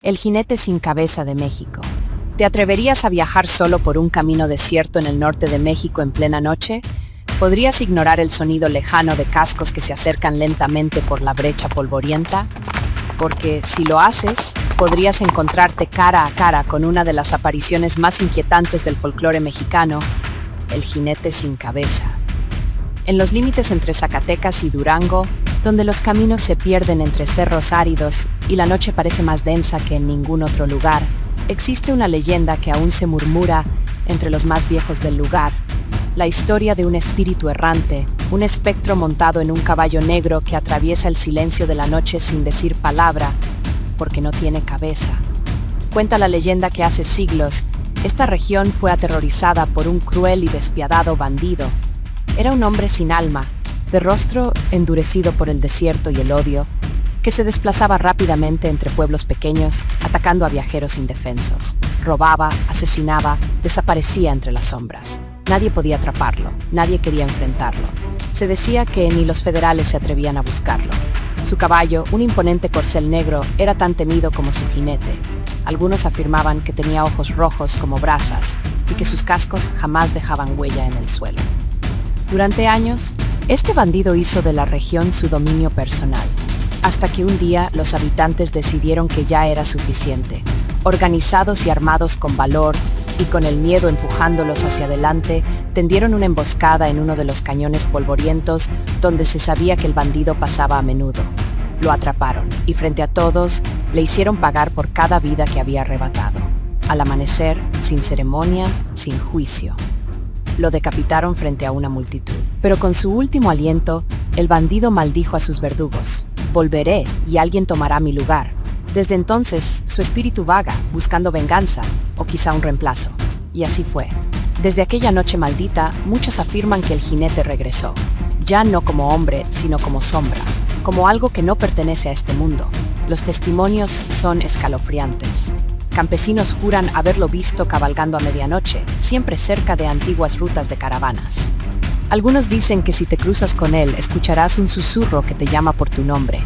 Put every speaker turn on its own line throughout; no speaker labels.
El jinete sin cabeza de México. ¿Te atreverías a viajar solo por un camino desierto en el norte de México en plena noche? ¿Podrías ignorar el sonido lejano de cascos que se acercan lentamente por la brecha polvorienta? Porque si lo haces, podrías encontrarte cara a cara con una de las apariciones más inquietantes del folclore mexicano, el jinete sin cabeza. En los límites entre Zacatecas y Durango, donde los caminos se pierden entre cerros áridos y la noche parece más densa que en ningún otro lugar, existe una leyenda que aún se murmura entre los más viejos del lugar. La historia de un espíritu errante, un espectro montado en un caballo negro que atraviesa el silencio de la noche sin decir palabra, porque no tiene cabeza. Cuenta la leyenda que hace siglos, esta región fue aterrorizada por un cruel y despiadado bandido. Era un hombre sin alma, de rostro endurecido por el desierto y el odio, que se desplazaba rápidamente entre pueblos pequeños, atacando a viajeros indefensos. Robaba, asesinaba, desaparecía entre las sombras. Nadie podía atraparlo, nadie quería enfrentarlo. Se decía que ni los federales se atrevían a buscarlo. Su caballo, un imponente corcel negro, era tan temido como su jinete. Algunos afirmaban que tenía ojos rojos como brasas y que sus cascos jamás dejaban huella en el suelo. Durante años, este bandido hizo de la región su dominio personal, hasta que un día los habitantes decidieron que ya era suficiente. Organizados y armados con valor, y con el miedo empujándolos hacia adelante, tendieron una emboscada en uno de los cañones polvorientos donde se sabía que el bandido pasaba a menudo. Lo atraparon, y frente a todos, le hicieron pagar por cada vida que había arrebatado. Al amanecer, sin ceremonia, sin juicio. Lo decapitaron frente a una multitud. Pero con su último aliento, el bandido maldijo a sus verdugos. Volveré y alguien tomará mi lugar. Desde entonces, su espíritu vaga, buscando venganza, o quizá un reemplazo. Y así fue. Desde aquella noche maldita, muchos afirman que el jinete regresó. Ya no como hombre, sino como sombra. Como algo que no pertenece a este mundo. Los testimonios son escalofriantes. Campesinos juran haberlo visto cabalgando a medianoche, siempre cerca de antiguas rutas de caravanas. Algunos dicen que si te cruzas con él, escucharás un susurro que te llama por tu nombre.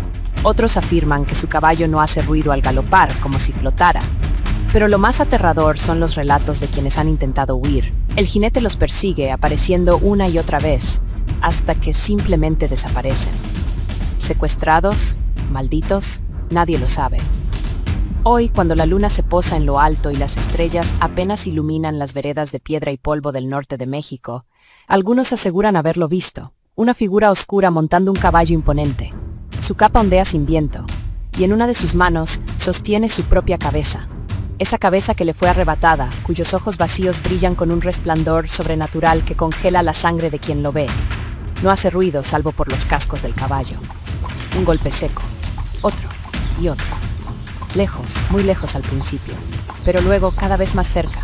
Otros afirman que su caballo no hace ruido al galopar, como si flotara. Pero lo más aterrador son los relatos de quienes han intentado huir. El jinete los persigue, apareciendo una y otra vez, hasta que simplemente desaparecen. Secuestrados, malditos, nadie lo sabe. Hoy, cuando la luna se posa en lo alto y las estrellas apenas iluminan las veredas de piedra y polvo del norte de México, algunos aseguran haberlo visto, una figura oscura montando un caballo imponente. Su capa ondea sin viento, y en una de sus manos sostiene su propia cabeza. Esa cabeza que le fue arrebatada, cuyos ojos vacíos brillan con un resplandor sobrenatural que congela la sangre de quien lo ve. No hace ruido salvo por los cascos del caballo. Un golpe seco, otro y otro. Lejos, muy lejos al principio, pero luego cada vez más cerca,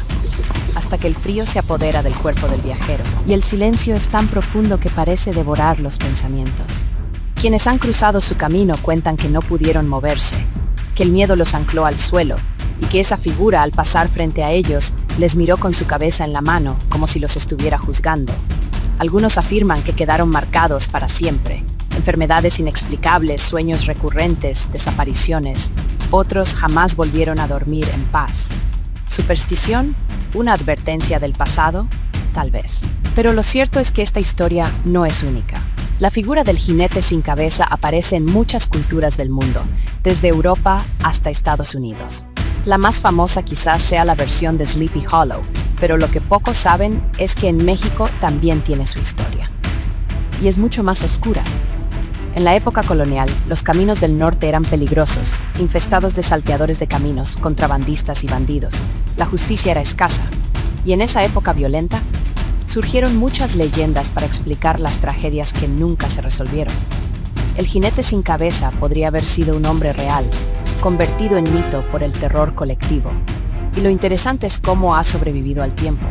hasta que el frío se apodera del cuerpo del viajero, y el silencio es tan profundo que parece devorar los pensamientos. Quienes han cruzado su camino cuentan que no pudieron moverse, que el miedo los ancló al suelo, y que esa figura al pasar frente a ellos les miró con su cabeza en la mano, como si los estuviera juzgando. Algunos afirman que quedaron marcados para siempre. Enfermedades inexplicables, sueños recurrentes, desapariciones. Otros jamás volvieron a dormir en paz. ¿Superstición? ¿Una advertencia del pasado? Tal vez. Pero lo cierto es que esta historia no es única. La figura del jinete sin cabeza aparece en muchas culturas del mundo, desde Europa hasta Estados Unidos. La más famosa quizás sea la versión de Sleepy Hollow, pero lo que pocos saben es que en México también tiene su historia. Y es mucho más oscura. En la época colonial, los caminos del norte eran peligrosos, infestados de salteadores de caminos, contrabandistas y bandidos. La justicia era escasa, y en esa época violenta, surgieron muchas leyendas para explicar las tragedias que nunca se resolvieron. El jinete sin cabeza podría haber sido un hombre real, convertido en mito por el terror colectivo. Y lo interesante es cómo ha sobrevivido al tiempo,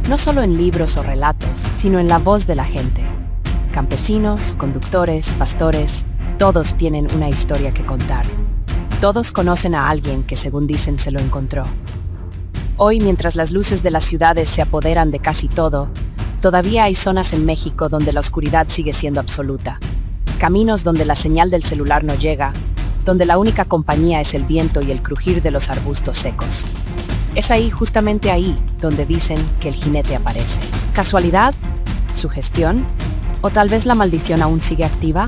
no solo en libros o relatos, sino en la voz de la gente. Campesinos, conductores, pastores, todos tienen una historia que contar. Todos conocen a alguien que, según dicen, se lo encontró. Hoy, mientras las luces de las ciudades se apoderan de casi todo, todavía hay zonas en México donde la oscuridad sigue siendo absoluta. Caminos donde la señal del celular no llega, donde la única compañía es el viento y el crujir de los arbustos secos. Es ahí, justamente ahí, donde dicen que el jinete aparece. ¿Casualidad? ¿Sugestión? ¿O tal vez la maldición aún sigue activa?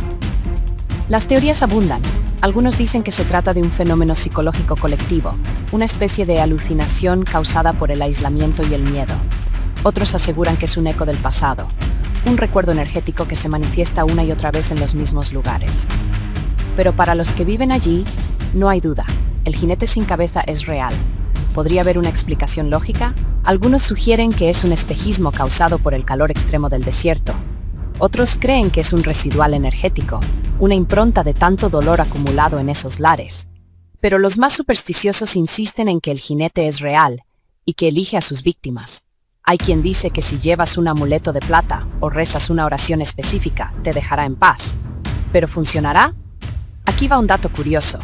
Las teorías abundan. Algunos dicen que se trata de un fenómeno psicológico colectivo, una especie de alucinación causada por el aislamiento y el miedo. Otros aseguran que es un eco del pasado, un recuerdo energético que se manifiesta una y otra vez en los mismos lugares. Pero para los que viven allí, no hay duda, el jinete sin cabeza es real. ¿Podría haber una explicación lógica? Algunos sugieren que es un espejismo causado por el calor extremo del desierto. Otros creen que es un residual energético, una impronta de tanto dolor acumulado en esos lares. Pero los más supersticiosos insisten en que el jinete es real y que elige a sus víctimas. Hay quien dice que si llevas un amuleto de plata o rezas una oración específica, te dejará en paz. ¿Pero funcionará? Aquí va un dato curioso.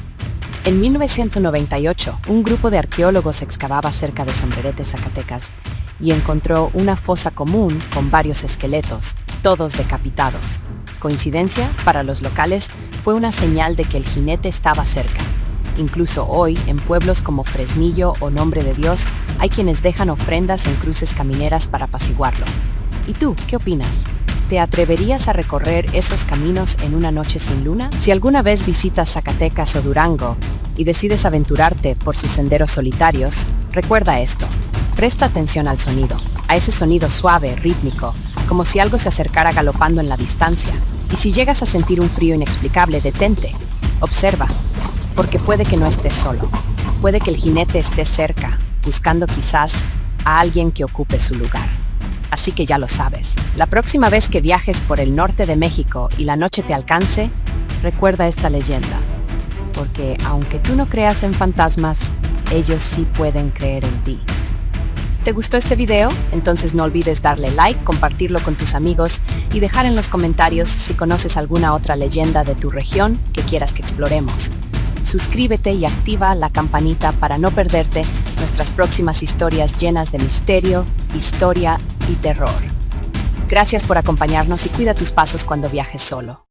En 1998, un grupo de arqueólogos excavaba cerca de Sombrerete, Zacatecas, y encontró una fosa común con varios esqueletos, todos decapitados. ¿Coincidencia? Para los locales, fue una señal de que el jinete estaba cerca. Incluso hoy, en pueblos como Fresnillo o Nombre de Dios, hay quienes dejan ofrendas en cruces camineras para apaciguarlo. ¿Y tú, qué opinas? ¿Te atreverías a recorrer esos caminos en una noche sin luna? Si alguna vez visitas Zacatecas o Durango y decides aventurarte por sus senderos solitarios, recuerda esto. Presta atención al sonido, a ese sonido suave, rítmico, como si algo se acercara galopando en la distancia. Y si llegas a sentir un frío inexplicable, detente, observa, porque puede que no estés solo. Puede que el jinete esté cerca, buscando quizás a alguien que ocupe su lugar. Así que ya lo sabes. La próxima vez que viajes por el norte de México y la noche te alcance, recuerda esta leyenda. Porque aunque tú no creas en fantasmas, ellos sí pueden creer en ti. ¿Te gustó este video? Entonces no olvides darle like, compartirlo con tus amigos y dejar en los comentarios si conoces alguna otra leyenda de tu región que quieras que exploremos. Suscríbete y activa la campanita para no perderte nuestras próximas historias llenas de misterio, historia y terror. Gracias por acompañarnos y cuida tus pasos cuando viajes solo.